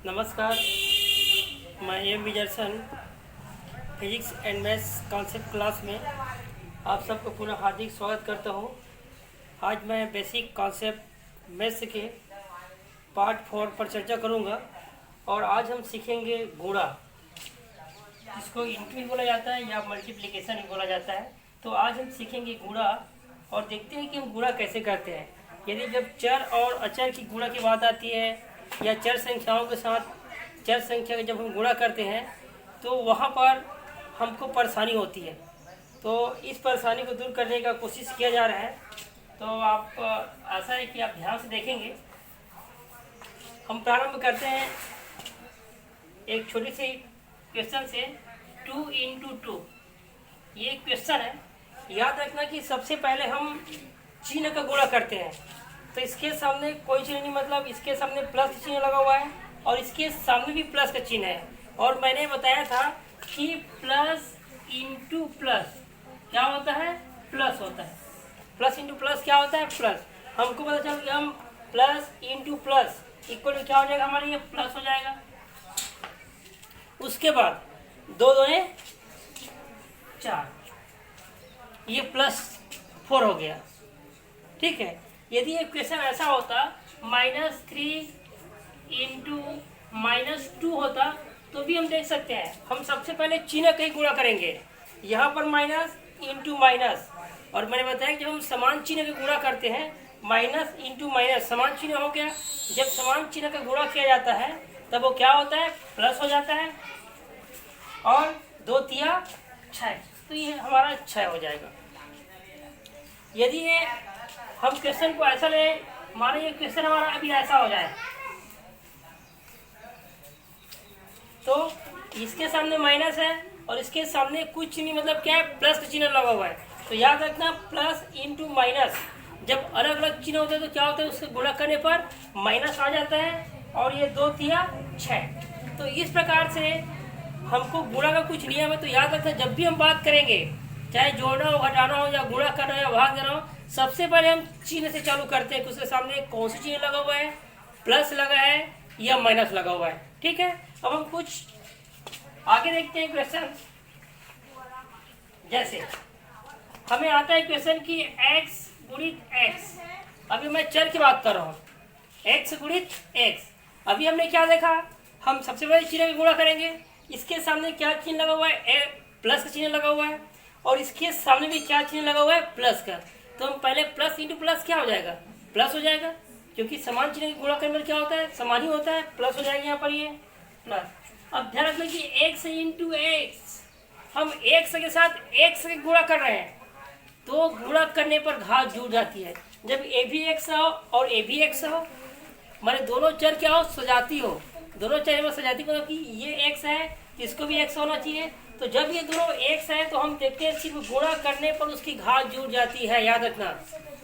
नमस्कार, मैं एम विजर्सन physics and maths concept class में आप सबको पुनः हार्दिक स्वागत करता हूँ। आज मैं बेसिक कॉन्सेप्ट मैथ्स के पार्ट 4 पर चर्चा करूँगा और आज हम सीखेंगे गुणा, जिसको इंटू भी बोला जाता है या मल्टीप्लिकेशन भी बोला जाता है। तो आज हम सीखेंगे गुणा और देखते हैं कि हम गुणा कैसे करते हैं। यदि जब चर और अचर की गुणा की बात आती है या चर संख्याओं के साथ चर संख्या का जब हम गुणा करते हैं तो वहाँ पर हमको परेशानी होती है। तो इस परेशानी को दूर करने का कोशिश किया जा रहा है। तो आप आशा है कि आप ध्यान से देखेंगे। हम प्रारंभ करते हैं एक छोटी सी क्वेश्चन से। 2 × 2 ये क्वेश्चन है। याद रखना कि सबसे पहले हम चिन्ह का गुणा करते हैं। तो इसके सामने कोई चिन्ह नहीं, मतलब इसके सामने प्लस का चिन्ह लगा हुआ है और इसके सामने भी प्लस का चिन्ह है। और मैंने बताया था कि प्लस इंटू प्लस क्या होता है, प्लस होता है। प्लस इंटू प्लस क्या होता है, प्लस। हमको पता चल कि हम प्लस इंटू प्लस इक्वल क्या हो जाएगा, हमारे ये प्लस हो जाएगा। उसके बाद 2 दूने 4, ये +4 हो गया। ठीक है। यदि ये क्वेश्चन ऐसा होता -3 × -2 होता तो भी हम देख सकते हैं। हम सबसे पहले चिन्ह का ही गुणा करेंगे। यहाँ पर माइनस इंटू माइनस, और मैंने बताया कि जब हम समान चिन्ह का गुणा करते हैं, माइनस इंटू माइनस समान चिन्ह हो गया। जब समान चिन्ह का गुणा किया जाता है तब वो क्या होता है, प्लस हो जाता है। और 2 तिया 6, तो ये हमारा 6 हो जाएगा। यदि ये हम क्वेश्चन को ऐसा ले, माने ये क्वेश्चन हमारा अभी ऐसा हो जाए तो इसके सामने माइनस है और इसके सामने कुछ चिन्ह, मतलब क्या है, प्लस का चिन्ह लगा हुआ है। तो याद रखना प्लस इंटू माइनस जब अलग अलग चिन्ह होते हैं तो क्या होता है, उसके गुणा करने पर माइनस आ जाता है। और ये 2 तिया 6। तो इस प्रकार से हमको गुणा का कुछ नियम है। तो याद रखना जब भी हम बात करेंगे, चाहे जोड़ना हो, घटाना हो, या गुणा करना हो या भाग देना हो, सबसे पहले हम चिन्ह से चालू करते हैं कि उसके सामने कौन सी चिन्ह लगा हुआ है, प्लस लगा है या माइनस लगा हुआ है। ठीक है। अब हम कुछ आगे देखते हैं क्वेश्चन। जैसे हमें आता है क्वेश्चन की x गुणित x। अभी मैं चर की बात कर रहा हूँ, x गुणित x। अभी हमने क्या देखा, हम सबसे पहले चिन्ह का गुणा करेंगे। इसके सामने क्या चिन्ह लगा हुआ है, प्लस का चिन्ह लगा हुआ है, और इसके सामने भी क्या चिन्ह लगा हुआ है, प्लस का। तो हम पहले प्लस इंटू प्लस क्या हो जाएगा, प्लस हो जाएगा, क्योंकि समान चिन्ह का गुणा करने में क्या होता है, समान ही होता है, प्लस हो जाएगा यहाँ पर ये प्लस। अब ध्यान रखना कि x इंटू x, हम x के साथ x के गुणा कर रहे हैं तो गुणा करने पर घात जुड़ जाती है। जब a भी x हो और a भी x हो, माने दोनों चर क्या हो, सजाती हो। दोनों चर में सजाती मतलब कि ये x है, इसको भी x होना चाहिए। तो जब ये दोनों x है तो हम देखते हैं सिर्फ गुणा करने पर उसकी घात जुड़ जाती है। याद रखना,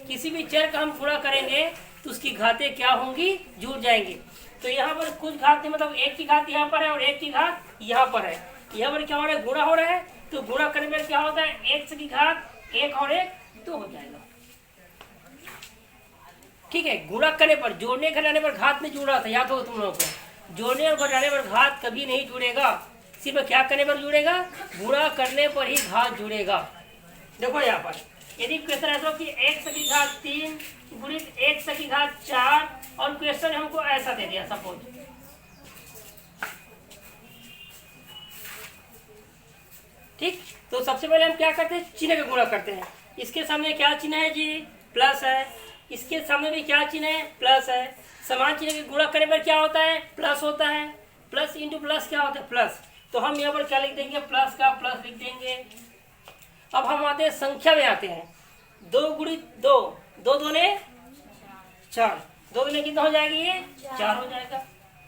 किसी भी चर का हम गुणा करेंगे तो उसकी घातें क्या होंगी, जुड़ जाएंगी। तो यहाँ पर कुछ घात, मतलब एक की घात यहाँ पर है और एक की घात यहाँ पर है। यहाँ पर क्या हो रहा है, गुणा हो रहा है। तो गुणा करने में क्या होता है, x की घात 1 और 1 2 हो जाएगा। ठीक है। गुणा करने पर, जोड़ने घटाने पर घात नहीं जुड़ रहा था, याद हो तुम लोगों को। जोड़ने और घटाने पर घात कभी नहीं जुड़ेगा, सिर्फ क्या करने पर जुड़ेगा, गुणा करने पर ही घात जुड़ेगा। देखो यहाँ पर यदि क्वेश्चन ऐसा हो कि x की घात 3 गुणित x की घात 4, और क्वेश्चन हमको ऐसा दे दिया सपोज। ठीक। तो सबसे पहले हम क्या करते हैं, चिन्ह का गुणा करते हैं। इसके सामने क्या चिन्ह है जी, प्लस है। इसके सामने भी क्या चिन्ह है, प्लस है। समान चिन्ह के गुणा करने पर क्या होता है, प्लस होता है। प्लस इंटू प्लस क्या होता है, प्लस। तो हम यहाँ पर क्या लिख देंगे, प्लस का प्लस लिख देंगे। अब हम आते हैं संख्या में, आते हैं 2 गुणित 2, 2 दूने 4, 2 दूने कितना हो जाएगी, ये 4 हो जाएगा।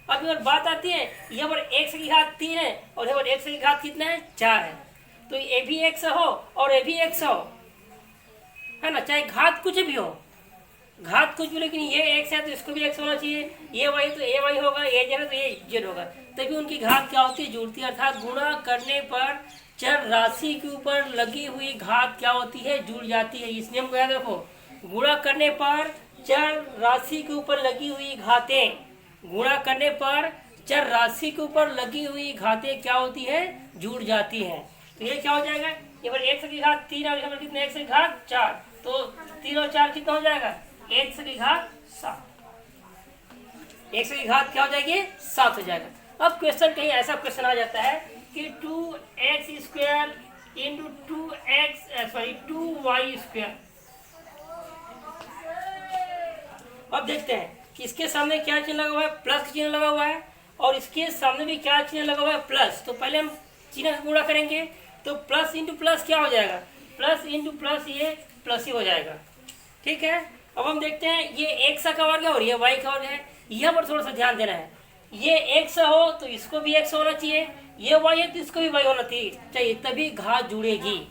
अब यहाँ बात आती है, यहाँ पर x की घात 3 है और यहाँ पर x की घात कितना है, 4 है। तो ये भी x हो और ये भी x हो, है ना, चाहे घात कुछ भी हो, घात कुछ भी, लेकिन ये x है तो इसको भी x होना चाहिए। ये y तो ये y होगा, ये z है तो ये z होगा, तभी उनकी घात क्या होती है, जुड़ती है। अर्थात गुणा करने पर चर राशि के ऊपर लगी हुई घात क्या होती है, जुड़ जाती है। इस नियम को याद रखो, गुणा करने पर चर राशि के ऊपर लगी हुई घातें, गुणा करने पर चर राशि के ऊपर लगी हुई घातें क्या होती है, जुड़ जाती हैं। तो ये क्या हो जाएगा, ये पर x की घात 3 और यहाँ पर कितने x की घात 4, तो 3 और 4 कितना हो जाएगा, x की घात 7। x की घात क्या हो जाएगी, 7 हो जाएगा। अब क्वेश्चन कहीं ऐसा क्वेश्चन आ जाता है कि 2x square into 2y square. अब देखते हैं कि इसके सामने क्या चिन्ह लगा हुआ है, प्लस का चिन्ह लगा हुआ है, और इसके सामने भी क्या चिन्ह लगा हुआ है, प्लस। तो पहले हम चिन्ह का गुणा करेंगे, तो प्लस इंटू प्लस क्या हो जाएगा, प्लस इंटू प्लस, ये प्लस ही हो जाएगा। ठीक है, अब हम देखते हैं ये x का वर्ग है और ये y का वर्ग है। यहाँ पर थोड़ा सा ध्यान देना है, ये x हो तो इसको भी x होना चाहिए, ये y है तो इसको भी y होना चाहिए, तभी घात जुड़ेगी।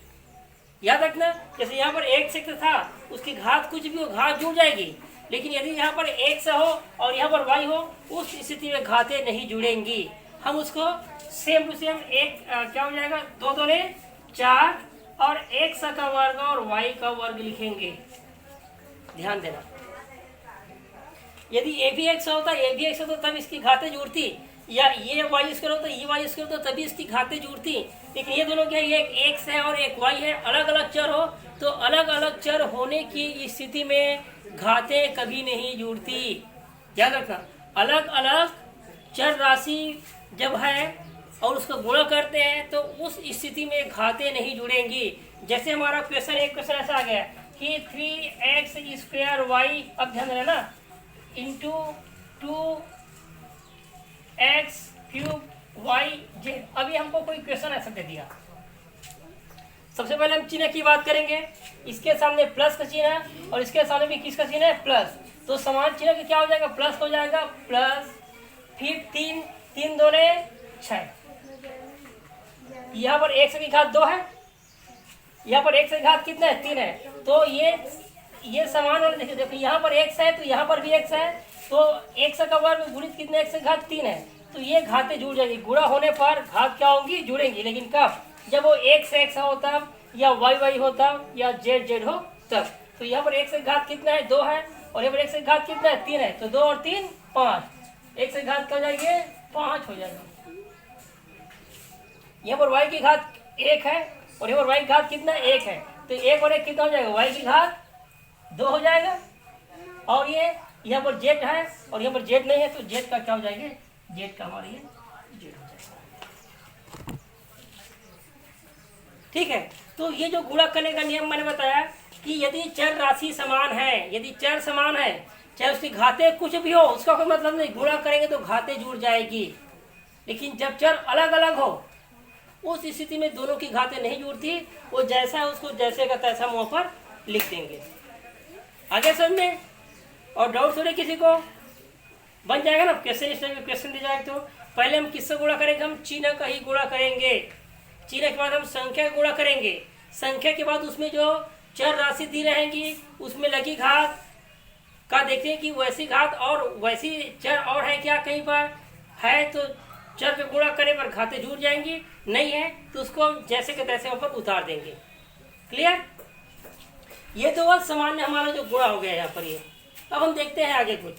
याद रखना, जैसे यहाँ पर x था, उसकी घात कुछ भी हो, घात जुड़ जाएगी। लेकिन यदि यहाँ पर x हो और यहाँ पर y हो, उस स्थिति में घातें नहीं जुड़ेंगी। हम उसको सेम टू सेम क्या हो जाएगा, 2 दूने 4 और x का वर्ग और y का वर्ग लिखेंगे। ध्यान देना, यदि a भी x होता, a भी x होता तब इसकी घातें जुड़ती, या ये y स्क्वायर होता, ये y स्क्वायर होता तभी इसकी घातें जुड़ती। लेकिन ये दोनों क्या है, एक x है और एक y है, अलग अलग चर हो तो अलग अलग चर होने की स्थिति में घातें कभी नहीं जुड़ती। याद रखना, अलग अलग चर राशि जब है और उसको गुणा करते हैं तो उस स्थिति में घातें नहीं जुड़ेंगी। जैसे हमारा क्वेश्चन, एक क्वेश्चन ऐसा आ गया कि 3x स्क्वायर y, अब ध्यान देना ना, into 2x cube y z। अभी हमको कोई क्वेश्चन ऐसा दे दिया, सबसे पहले हम चिन्ह की बात करेंगे। इसके सामने प्लस का चिन्ह है और इसके सामने भी किसका चिन्ह है, प्लस। तो समान चिन्ह का क्या हो जाएगा, प्लस हो जाएगा, प्लस। फिर 3 3 दूने 6, यहाँ पर x की घात 2 है, यहाँ पर x की घात कितना है, 3 है। तो ये समान वाले देखिए, देखो यहाँ पर x है तो यहाँ पर भी x है, तो x का वर्ग गुणित कितने, x की घात 3 है। तो ये घातें जुड़ जाएगी, गुणा होने पर घात क्या होंगी, जुड़ेंगी। लेकिन कब, जब वो x हो तब, या y हो तब, या z हो तब। तो यहाँ पर x की घात कितना है, 2 है, और यहाँ पर x की घात कितना है, 3 है। तो 2 और 3 5, x की घात क्या हो जाएगी, 5 हो जाएगा। यहाँ पर y की घात 1 है और यहाँ पर y की घात कितना, 1 है। तो 1 और 1 कितना हो जाएगा, y की घात 2 हो जाएगा। और ये यहाँ पर z है और यहाँ पर z नहीं है, तो z का क्या हो जाएगा, z का हमारे ये z हो जाएगा। ठीक है, तो ये जो गुणा करने का नियम मैंने बताया कि यदि चर राशि समान है, यदि चर समान है, चाहे उसकी घातें कुछ भी हो, उसका कोई मतलब नहीं, गुणा करेंगे तो घातें जुड़ जाएगी। लेकिन जब चर अलग अलग हो, उस स्थिति में दोनों की घातें नहीं जुड़ती, वो जैसा है उसको जैसे का तैसा मुंह पर लिख देंगे। आगे समझ में और डाउट हो रहे किसी को, बन जाएगा ना, क्वेश्चन इस टाइप क्वेश्चन दिया जाए तो पहले हम किससे गुणा करेंगे, हम चिन्ह का ही गुणा करेंगे। चिन्ह के बाद हम संख्या का गुणा करेंगे, संख्या के बाद उसमें जो चर राशि दी रहेंगी उसमें लगी घात का देखते हैं कि वैसी घात और वैसी चर और है क्या, कहीं पर है तो चर पे गुणा करने पर घातें जुड़ जाएंगी, नहीं है तो उसको हम जैसे के तैसे ऊपर उतार देंगे। क्लियर, ये तो बहुत सामान्य हमारा जो गुणा हो गया यहाँ पर ये। अब हम देखते हैं आगे कुछ।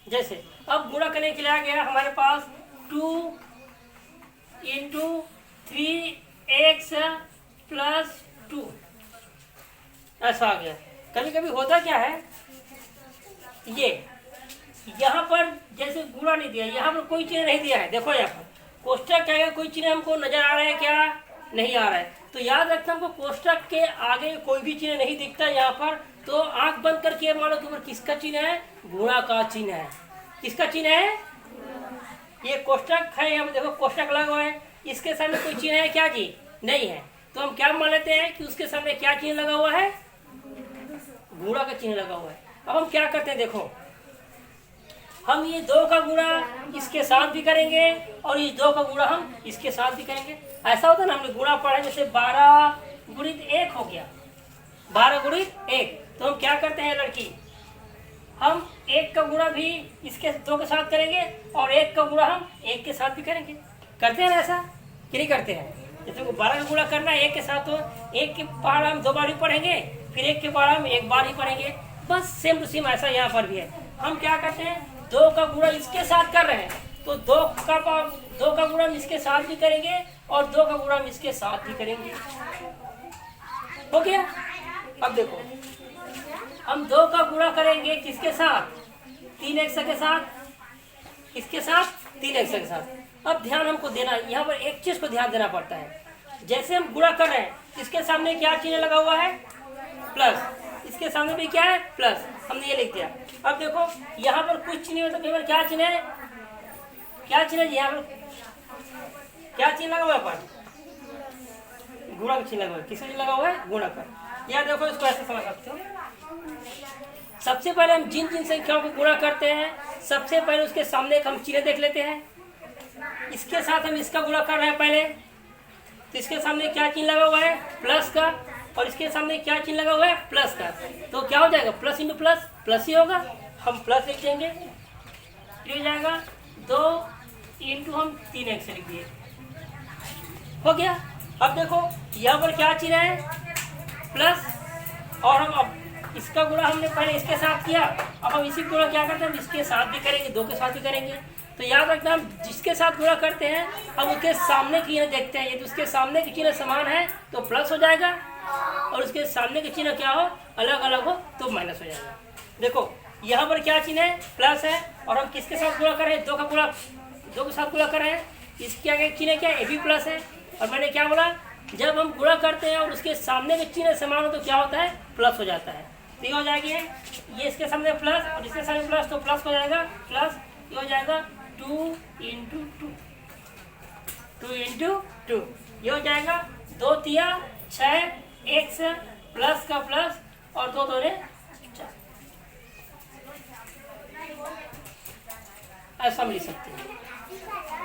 जैसे अब गुणा करने के लिए आ गया हमारे पास 2 इंटू 3x प्लस 2, ऐसा आ गया। कभी कभी होता क्या है, ये यहाँ पर जैसे गुणा नहीं दिया, यहाँ पर कोई चिन्ह नहीं दिया है, देखो यहाँ पर कोष्टक क्या है, कोई चिन्ह हमको नजर आ रहा है क्या, नहीं आ रहा है। तो याद रखना, हमको कोष्टक के आगे कोई भी चिन्ह नहीं दिखता यहाँ पर, तो आंख बंद करके मानो कि किसका चिन्ह है, गुणा का चिन्ह है। किसका चिन्ह है, ये कोष्टक है, यहाँ पर देखो कोष्टक लगा हुआ है, इसके सामने कोई चिन्ह है क्या जी, नहीं है। तो हम क्या मान लेते हैं कि उसके सामने क्या चिन्ह लगा हुआ है, गुणा का चिन्ह लगा हुआ है। अब हम क्या करते हैं, देखो हम ये 2 का गुणा इसके साथ भी करेंगे और ये 2 का गुणा हम इसके साथ भी करेंगे। ऐसा होता है ना, हमने गुणा पढ़ा, जैसे 12 गुणित 1 हो गया, 12 गुणित 1। तो हम क्या करते हैं लड़की, हम 1 का गुणा भी इसके 2 के साथ करेंगे और 1 का गुणा हम 1 के साथ भी करेंगे। करते हैं ना ऐसा कि नहीं करते हैं? जैसे 12 का गुणा करना है 1 के साथ, तो 1 के पहाड़ हम 2 बार भी पढ़ेंगे फिर 1 के बाद हम एक बार ही पढ़ेंगे। बस सेम टू सेम ऐसा यहाँ पर भी है। हम क्या करते हैं, 2 का गुणा इसके साथ कर रहे हैं तो 2 का गुणा हम इसके साथ भी करेंगे और 2 का गुणा हम इसके साथ भी करेंगे। हो गया। अब देखो हम 2 का गुणा करेंगे किसके साथ, 3x के साथ, इसके साथ 3x के साथ। अब ध्यान हमको देना, यहाँ पर एक चीज को ध्यान देना पड़ता है। जैसे हम गुणा कर रहे हैं, इसके सामने क्या चिन्ह लगा हुआ है, प्लस, इसके सामने भी क्या है, प्लस, हमने ये लिख दिया। अब देखो यहाँ पर कुछ चिन्ह तो केवल क्या चिन्ह है, क्या चिन्ह है यहाँ पर, क्या चिन्ह लगा हुआ है पर, गुणा का चिन्ह लगा हुआ है। किसका चिन्ह लगा हुआ है, गुणा का। यहाँ देखो इसको ऐसे समझ सकते हो। सबसे पहले हम जिन जिन संख्याओं को गुणा करते हैं, सबसे पहले उसके सामने एक हम चिन्ह देख लेते हैं। इसके साथ हम इसका गुणा कर रहे हैं पहले, तो इसके सामने क्या चिन्ह लगा हुआ है, प्लस का, और इसके सामने क्या चिन्ह लगा हुआ है, प्लस का। तो क्या हो जाएगा, प्लस इंटू प्लस, प्लस ही होगा। हम प्लस लिख देंगे, हो जाएगा 2 इंटू हम 3x लिख दिए, हो गया। अब देखो यहाँ पर क्या चिन्ह है, प्लस, और हम अब इसका गुणा हमने पहले इसके साथ किया, अब हम इसी गुणा क्या करते हैं, हम इसके साथ भी करेंगे, 2 के साथ भी करेंगे। तो याद रखना, हम जिसके साथ गुणा करते हैं हम उसके सामने की चिन्ह देखते हैं। यदि उसके सामने की चिन्ह समान है तो प्लस हो जाएगा, और उसके सामने की चिन्ह क्या हो, अलग अलग हो तो माइनस हो जाएगा। देखो यहाँ पर क्या चिन्ह है, प्लस है, और हम किसके साथ गुणा कर रहे हैं, 2 के साथ गुणा कर रहे हैं। इसके आगे चिन्ह क्या है, ये भी प्लस है। और मैंने क्या बोला, जब हम गुणा करते हैं और उसके सामने के चिन्ह समान हो तो क्या होता है, प्लस हो जाता है। तो ये हो जाएगी, ये इसके सामने प्लस और इसके सामने प्लस, तो प्लस हो जाएगा, प्लस ये हो जाएगा 2 इंटू 2 ये हो जाएगा 2 तिया 6 x प्लस का प्लस और 2 2 4, ऐसा मिल सकते हैं,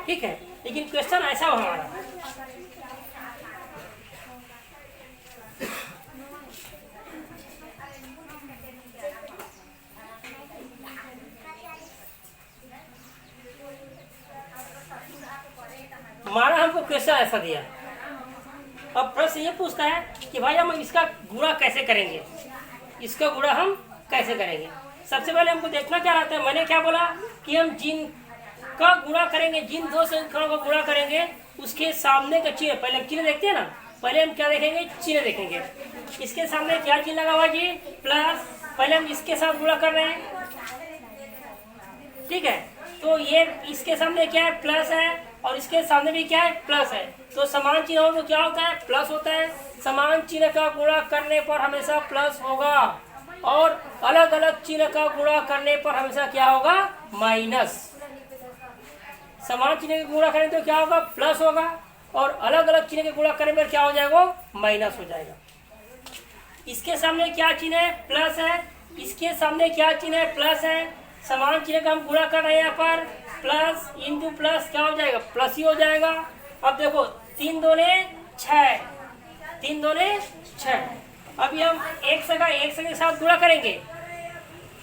ठीक है। लेकिन क्वेश्चन ऐसा हो हमारा, हमको क्वेश्चन ऐसा दिया। अब प्रश्न ये पूछता है कि भाई हम इसका गुणा कैसे करेंगे, इसका गुणा हम कैसे करेंगे। सबसे पहले हमको देखना क्या रहता है, मैंने क्या बोला कि हम जिन का गुणा करेंगे, जिन 2 संख्याओं का गुणा करेंगे उसके सामने का चिन्ह, पहले हम चिन्ह देखते हैं ना, पहले हम क्या देखेंगे, चिन्ह देखेंगे। इसके सामने क्या चिन्ह लगा हुआ जी, प्लस, पहले हम इसके साथ गुणा कर रहे हैं, ठीक है। तो ये इसके सामने क्या है, प्लस है, और इसके सामने भी क्या है, प्लस है। तो समान चिन्ह हो तो क्या होता है, प्लस होता है। समान चिन्ह का गुणा करने पर हमेशा प्लस होगा, और अलग अलग चिन्ह का गुणा करने पर हमेशा क्या होगा, माइनस। समान चिन्ह का गुणा करें तो क्या होगा, प्लस होगा, और अलग अलग चिन्ह के गुणा करने पर क्या हो जाएगा, माइनस हो जाएगा। इसके सामने क्या चिन्ह है, प्लस है, इसके सामने क्या चिन्ह है, प्लस है। समान चिन्ह का हम गुणा कर रहे हैं यहाँ पर, प्लस इंटू प्लस क्या हो जाएगा, प्लस ही हो जाएगा। अब देखो 3 2 6, 3 2 6। अभी हम एक से के साथ गुणा करेंगे,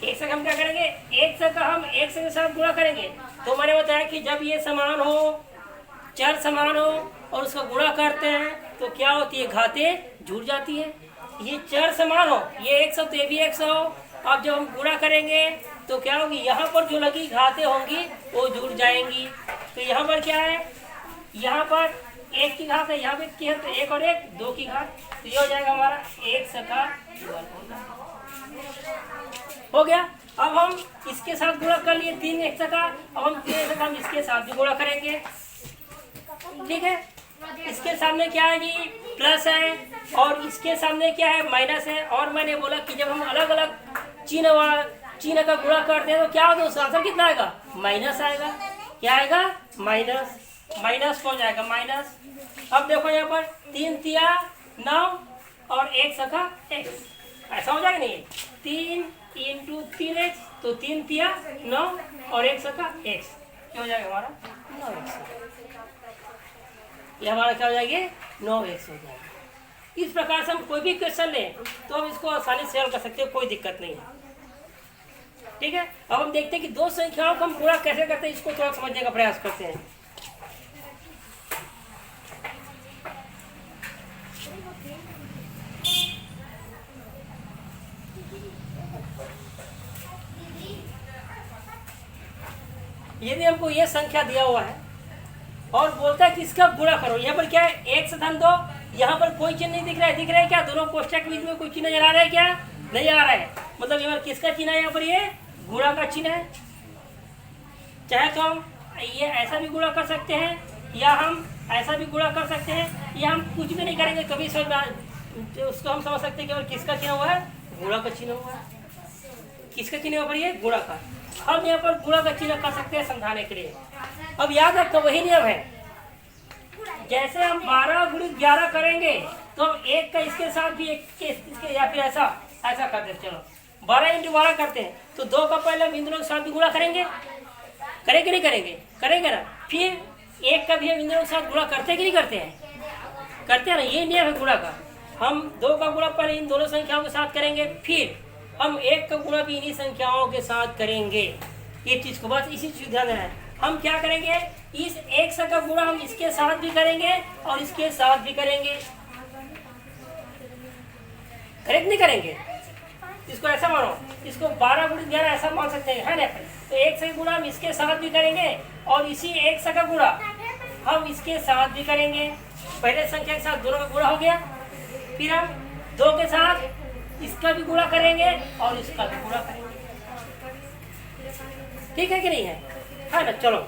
एक से हम क्या करेंगे, एक से का हम एक से के साथ गुणा करेंगे। तो मैंने बताया कि जब ये समान हो, चर समान हो और उसका गुणा करते हैं तो क्या होती है, घातें जुड़ जाती है। ये चर समान हो, ये 100 तो ये भी 100 हो। अब जब हम गुणा करेंगे तो क्या होगी, यहाँ पर जो लगी घातें होंगी वो जुड़ जाएंगी। तो यहाँ पर क्या है, यहाँ पर 1 की घात है, यहाँ पे की है, तो 1 और 1 2 की घात, तो ये हो जाएगा हमारा 1 सका हो गया। अब हम इसके साथ गुणा कर लिए 3 1 सका, अब हम 3 सका हम इसके साथ भी गुणा करेंगे, ठीक है। इसके सामने क्या है जी, प्लस है, और इसके सामने क्या है, माइनस है। और मैंने बोला कि जब हम अलग अलग चिन्ह का गुणा करते हैं तो क्या होगा, उसका आंसर कितना आएगा, माइनस आएगा। क्या आएगा, माइनस, माइनस हो जाएगा, माइनस। अब देखो यहाँ पर 3 तिया 9 और 1 सका x, ऐसा हो जाएगा नहीं, 3 इंटू 3x, तो 3 तिया 9 और 1 सका x, क्या हो जाएगा हमारा 9x। ये हमारा क्या हो जाएगी, 9x हो जाएगा। इस प्रकार से हम कोई भी क्वेश्चन लें तो हम इसको आसानी से हल कर सकते हैं, कोई दिक्कत नहीं है, ठीक है। अब हम देखते हैं कि 2 संख्याओं को हम गुणा कैसे करते हैं, इसको थोड़ा समझने का प्रयास करते हैं। यदि हमको ये संख्या दिया हुआ है और बोलता है कि इसका गुणा करो, यहाँ पर क्या है, एक से धन 2, यहाँ पर कोई चिन्ह नहीं दिख रहा है, दिख रहा है क्या, दोनों कोष्ठक के बीच में कोई चिन्ह नजर आ रहा है क्या, नहीं आ रहा है, मतलब यहाँ पर किसका चिन्ह है, यहाँ पर ये गुणा का चिन्ह है। चाहे तो हम ये ऐसा भी गुणा कर सकते हैं या हम ऐसा भी गुणा कर सकते हैं, या हम कुछ भी नहीं करेंगे कभी समझ में उसको हम समझ सकते हैं केवल किसका चिन्ह हुआ है, गुणा का चिन्ह हुआ है। किसका चिन्ह यहाँ पर ये गुणा का, हम यहाँ पर गुणा का चिन्ह कर सकते हैं समझाने के लिए। अब याद रखो वही नियम है, जैसे हम 12 गुणित 11 करेंगे तो हम एक का इसके साथ भी एक के इसके, या फिर ऐसा करते हैं, चलो 12 × 12 करते हैं तो 2 का पहले हम इन दोनों के साथ भी गुणा करेंगे, करेंगे नहीं करेंगे, करेंगे ना। फिर एक का भी हम इन दोनों के साथ गुणा करते हैं कि नहीं करते हैं, करते हैं ना, ये नियम है गुणा का। हम 2 का गुणा पहले इन दोनों संख्याओं के साथ करेंगे, फिर हम 1 का गुणा भी इन्हीं संख्याओं के साथ करेंगे। ये चीज को बस इसी चीज ध्यान देना है। हम क्या करेंगे, इस 1 का गुणा हम इसके साथ भी करेंगे और इसके साथ भी करेंगे, करेक्ट नहीं करेंगे। इसको ऐसा मानो, इसको 12 × 11 ऐसा मान सकते हैं, है ना। तो 1 का गुणा हम इसके साथ भी करेंगे और इसी 1 का गुणा हम इसके साथ भी करेंगे। पहले संख्या के साथ दोनों का गुणा हो गया, फिर हम 2 के साथ इसका भी गुणा करेंगे और इसका भी गुणा करेंगे, ठीक है कि नहीं है ना। चलो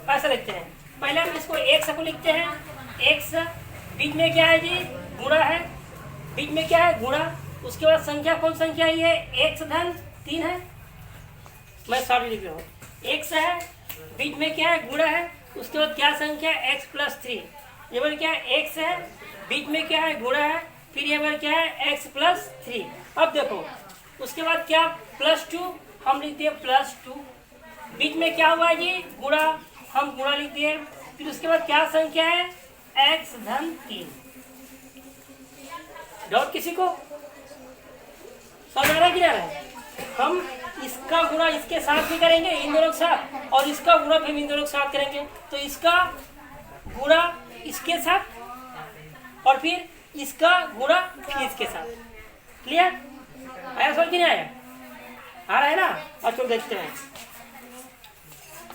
ऐसा लिखते हैं, पहले हम इसको 1 को लिखते हैं, 1 बीच में क्या है जी, गुणा है, बीच में क्या है, गुणा। उसके बाद संख्या कौन संख्या है, ये 1 धन 3 है, मैं सॉरी लिख रहा हूँ, 1 है, बीच में क्या है, गुणा है। उसके बाद क्या संख्या है, x + 3, ये बार क्या है, 1 है, बीच में क्या है, गुणा है, फिर ये बार क्या है, x + 3। अब देखो उसके बाद क्या, +2 हम लिख दिए, +2, बीच में क्या हुआ है जी, गुणा, हम गुणा लिख दिए। फिर उसके बाद क्या संख्या है, x धन 3। डाउट किसी को, समझ आ रहा है कि नहीं आ रहा है। हम इसका गुणा इसके साथ भी करेंगे, इन दोनों के साथ, और इसका गुणा भी हम इन दोनों के साथ करेंगे। तो इसका गुणा इसके साथ और फिर इसका गुणा फिर इसके साथ। क्लियर, आया समझ कि नहीं आया, आ रहा है ना। और चलो देखते हैं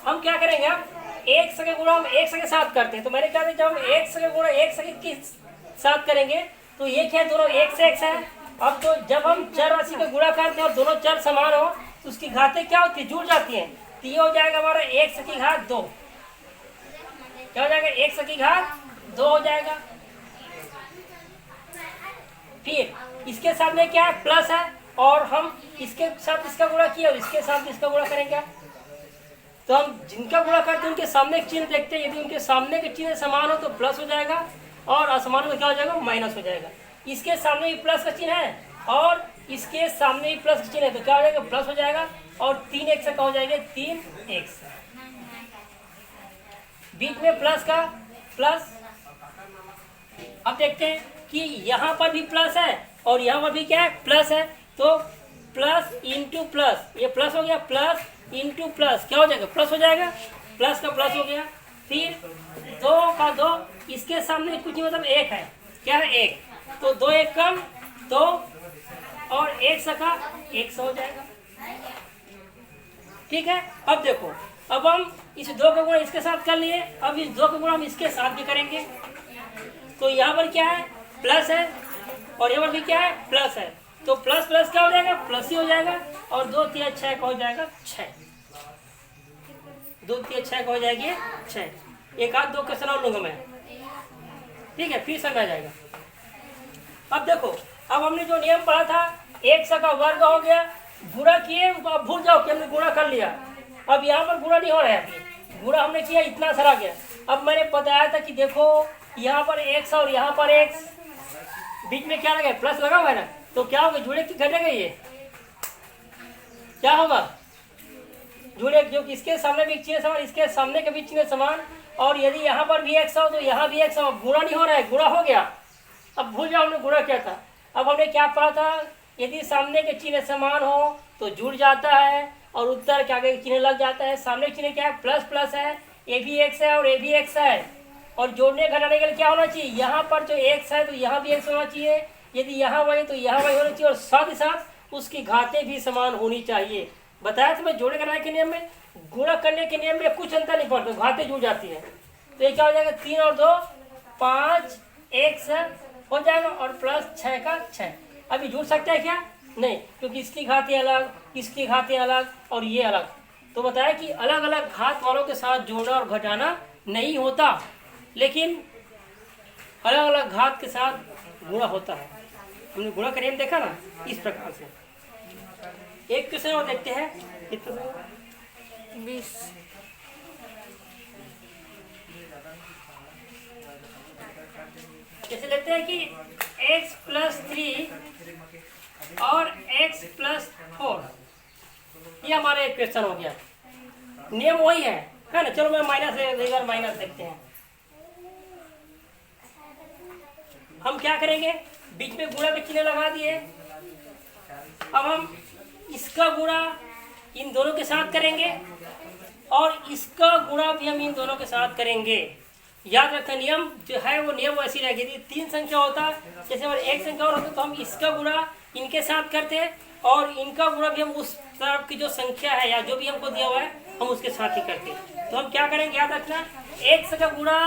हम क्या करेंगे। अब 1 का गुणा हम 1 के साथ करते हैं, तो मैंने कहा था जब हम 1 का गुणा 1 के साथ करेंगे तो ये क्या है, दोनों 1 से 1 है। अब तो जब हम चर राशि का गुणा करते हैं और दोनों चर समान हो तो उसकी घातें क्या होती है, जुड़ जाती हैं। तो ये हो जाएगा हमारा 1 की घात 2, क्या हो जाएगा, 1 की घात 2 हो जाएगा। फिर इसके साथ में क्या है, प्लस है, और हम इसके साथ इसका गुणा किया और इसके साथ इसका गुणा करेंगे। तो हम जिनका गुणा करते हैं उनके सामने के चिन्ह देखते हैं, यदि उनके सामने के चिन्ह समान हो तो प्लस हो जाएगा और असमान हो तो क्या हो जाएगा, माइनस हो जाएगा। इसके सामने भी प्लस का चिन्ह है और इसके सामने भी प्लस का चिन्ह है, तो क्या हो जाएगा, प्लस हो जाएगा। और 3x का हो जाएगा 3x, बीच में प्लस का प्लस। अब देखते हैं कि यहाँ पर भी प्लस है और यहाँ पर भी क्या है, प्लस है। तो प्लस इंटू प्लस, ये प्लस हो गया, प्लस इंटू प्लस क्या हो जाएगा, प्लस हो जाएगा, प्लस का प्लस हो गया। फिर 2 का 2, इसके सामने कुछ नहीं मतलब 1 है, क्या है 1, तो 2 1 कम 2 और 1 का 1 हो जाएगा, ठीक है। अब देखो, अब हम इस 2 का गुणा इसके साथ कर लिए, अब इस 2 का गुणा हम इसके साथ भी करेंगे। तो यहाँ पर क्या है, प्लस है और यहाँ पर भी क्या है, प्लस है। तो प्लस प्लस क्या हो जाएगा, प्लस ही हो जाएगा। और 2 3 6 का हो जाएगा 6, 2 3 6 का हो जाएगी 6। एक आध 2 क्वेश्चन और लूंगा मैं, ठीक है, फिर समझ आ जाएगा। अब देखो, अब हमने जो नियम पढ़ा था, 1 का वर्ग हो गया, गुणा किए, अब भूल जाओ कि हमने गुणा कर लिया। अब यहाँ पर गुणा नहीं हो रहा है, गुणा हमने किया, इतना सारा गया। अब मैंने बताया था कि देखो यहाँ पर x और यहाँ पर x, बीच में क्या लगा, प्लस लगा हुआ है ना, तो क्या होगा, जुड़े कि घटेगा, ये क्या होगा, जुड़े, जो इसके सामने भी चिन्ह समान, इसके सामने के भी चिन्ह समान। और यदि यहाँ पर भी x हो तो यहाँ भी x हो, गुणा नहीं हो रहा है, गुणा हो गया। अब भूल जाओ हमने गुणा किया था। अब हमने क्या पढ़ा था, यदि सामने के चिन्ह समान हो तो जुड़ जाता है और उत्तर के आगे चिन्ह लग जाता है। सामने चिन्ह क्या है, प्लस प्लस है, ये भी x है और ये भी x है। और जोड़ने घटाने के लिए क्या होना चाहिए, यहाँ पर जो x है तो यहाँ भी x होना चाहिए, यदि यहाँ y तो यहाँ y होना चाहिए, और साथ ही साथ उसकी घातें भी समान होनी चाहिए। बताया था मैं जोड़े कराने के नियम में, गुणा करने के नियम में कुछ अंतर नहीं पड़ता, घातें जुड़ जाती है। तो ये क्या हो जाएगा, 3 और 2 5, 1 से हो जाएगा और प्लस 6 का 6। अभी जुड़ सकता है क्या, नहीं, क्योंकि इसकी घातें अलग, इसकी घातें अलग और ये अलग। तो बताया कि अलग अलग घात वालों के साथ जोड़ना और घटाना नहीं होता, लेकिन अलग अलग घात के साथ गुणा होता है। हमने गुणा का नियम देखा ना, इस प्रकार से। एक क्वेश्चन और देखते हैं, कितना 20। जैसे लेते हैं कि x + 3 और x + 4, ये हमारा एक क्वेश्चन हो गया। नियम वही है ना। चलो मैं माइनस देखते हैं। हम क्या करेंगे, बीच में गुणा के चिन्ह लगा दिए। अब हम इसका गुणा इन दोनों के साथ करेंगे और इसका गुणा भी हम इन दोनों के साथ करेंगे। याद रखना, नियम जो है वो नियम वैसी रहेगी। यदि 3 संख्या होता, जैसे हमारे एक संख्या और होता, तो हम इसका गुणा इनके साथ करते हैं और इनका गुणा भी हम उस तरफ की जो संख्या है या जो भी हमको दिया हुआ है हम उसके साथ ही करते हैं। तो हम क्या करेंगे, याद रखना, x का गुणा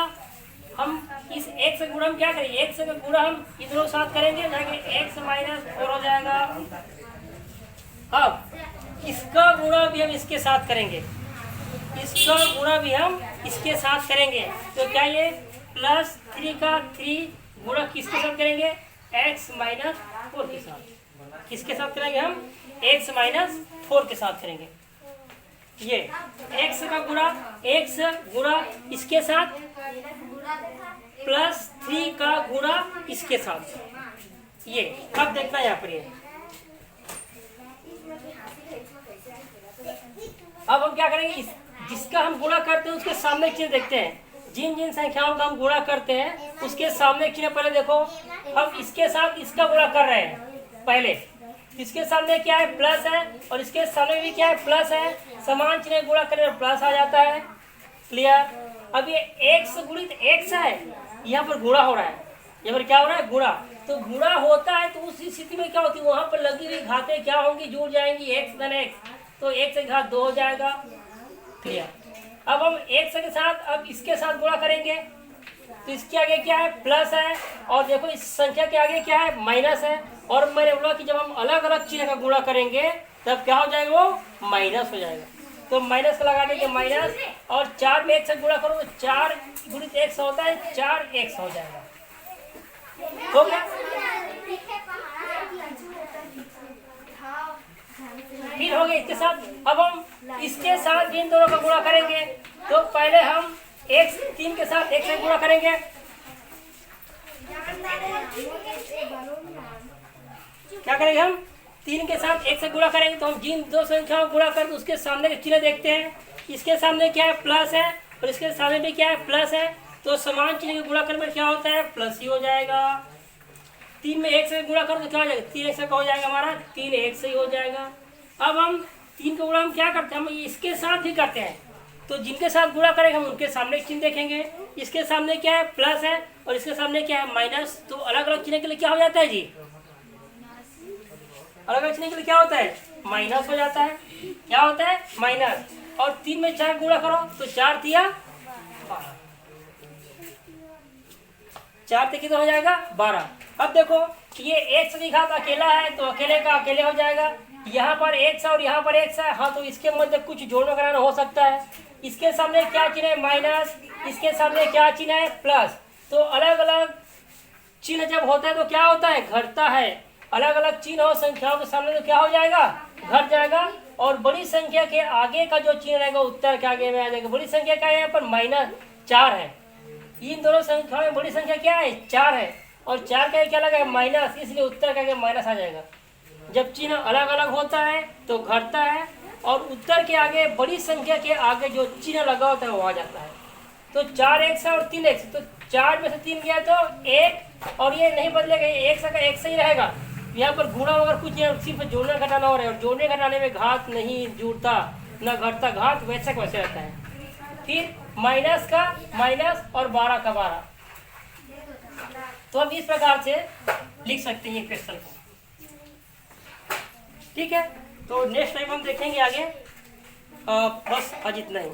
हम इस x का गुणा हम क्या करेंगे, x का गुणा हम इन दोनों साथ करेंगे, x - 4 हो जाएगा। अब इसका गुणा भी हम इसके साथ करेंगे, इसका गुणा भी हम इसके साथ करेंगे। तो क्या ये +3 का 3 गुणा किसके साथ करेंगे, x - 4 के साथ। किसके साथ करेंगे हम, x - 4 के साथ करेंगे। ये x का गुणा, x गुणा इसके साथ +3 का गुणा इसके साथ। ये अब देखना यहाँ पर, ये अब हम क्या करेंगे, जिसका हम गुणा करते हैं उसके सामने चिन्ह देखते हैं। जिन जिन संख्याओं का हम गुणा करते हैं उसके सामने चिन्ह पहले देखो। हम इसके साथ इसका गुणा कर रहे हैं, पहले इसके सामने क्या है, प्लस है, और इसके सामने भी क्या है, प्लस है। समान चिन्ह गुणा करें तो प्लस आ जाता है। क्लियर। अब ये x गुणित x है, यहाँ पर गुणा हो रहा है, यहाँ पर क्या हो रहा है, गुणा। तो गुणा होता है तो उस स्थिति में क्या होती है, वहां पर लगी हुई घातें क्या होंगी, जुड़ जाएंगी, x धन x, तो x की घात 2 हो जाएगा। क्लियर। अब हम x के साथ अब इसके साथ गुणा करेंगे, तो इसके आगे क्या है, प्लस है, और देखो इस संख्या के आगे क्या है, माइनस है। और मैंने बोला कि जब हम अलग अलग चिन्ह का गुणा करेंगे तब क्या हो जाएगा, वो माइनस हो जाएगा। तो माइनस का लगा देंगे माइनस, और 4 में 1 से गुणा करो तो 4 गुणित 1 होता है, 4x हो जाएगा। हो गया। फिर हो गया इसके साथ। अब हम इसके साथ इन दोनों का गुणा करेंगे, तो पहले हम x 3 के साथ 1 से गुणा करेंगे। क्या करेंगे, हम 3 के साथ 1 से गुणा करेंगे। तो हम जिन दो संख्याओं गुणा करके उसके सामने के चिन्ह देखते हैं। इसके सामने क्या है, प्लस है, और इसके सामने भी क्या है, प्लस है। तो समान चिन्ह के गुणा करने में क्या होता है, प्लस ही हो जाएगा। 3 में 1 से गुणा करो तो क्या हो जाएगा, 3 1 से हो जाएगा हमारा, 3 1 से ही हो जाएगा। अब हम 3 का गुणा हम क्या करते हैं, हम इसके साथ ही करते हैं। तो जिनके साथ गुणा करेंगे हम उनके सामने चिन्ह देखेंगे। इसके सामने क्या है, प्लस है, और इसके सामने क्या है, माइनस। तो अलग अलग चिन्ह के लिए क्या हो जाता है जी, अलग अलग चिन्ह के लिए क्या होता है, माइनस हो जाता है। क्या होता है, माइनस। और 3 में 4 गुणा करो तो 4 तिया 12, 4 तिया कितना हो जाएगा, 12। अब देखो ये x की घात अकेला है तो अकेले का अकेले हो जाएगा। यहाँ पर x है और यहाँ पर x है, हाँ, तो इसके मध्य कुछ जोड़ना कराना हो सकता है। इसके सामने क्या चिन्ह है, माइनस, इसके सामने क्या चिन्ह है, प्लस। तो अलग अलग चिन्ह जब होता है तो क्या होता है, घटता है। अलग अलग चिन्ह और संख्याओं के सामने तो क्या हो जाएगा, घट जाएगा। और बड़ी संख्या के आगे का जो चिन्ह रहेगा उत्तर के आगे में आ जाएगा। बड़ी संख्या क्या है, यहाँ पर -4 है। इन दोनों संख्याओं में बड़ी संख्या क्या है, 4 है, और 4 का क्या लगा है, माइनस, इसलिए उत्तर के आगे माइनस आ जाएगा। जब चिन्ह अलग अलग होता है तो घटता है, और उत्तर के आगे बड़ी संख्या के आगे जो चिन्ह लगा होता है वो आ जाता है। तो 4x है और 3x, तो 4 में से 3 गया तो 1, और ये नहीं बदलेगा, 1 का 1 से ही रहेगा। यहाँ पर गुणा वगैरह कुछ नहीं, सिर्फ जोड़ना घटाना हो रहा है, और जोड़ने घटाने में घात नहीं जुड़ता न घटता, घात वैसे का वैसे रहता है। फिर माइनस का माइनस और 12 का 12। तो हम इस प्रकार से लिख सकते हैं ये क्वेश्चन को। ठीक है, तो नेक्स्ट टाइम हम देखेंगे आगे। बस आज इतना ही।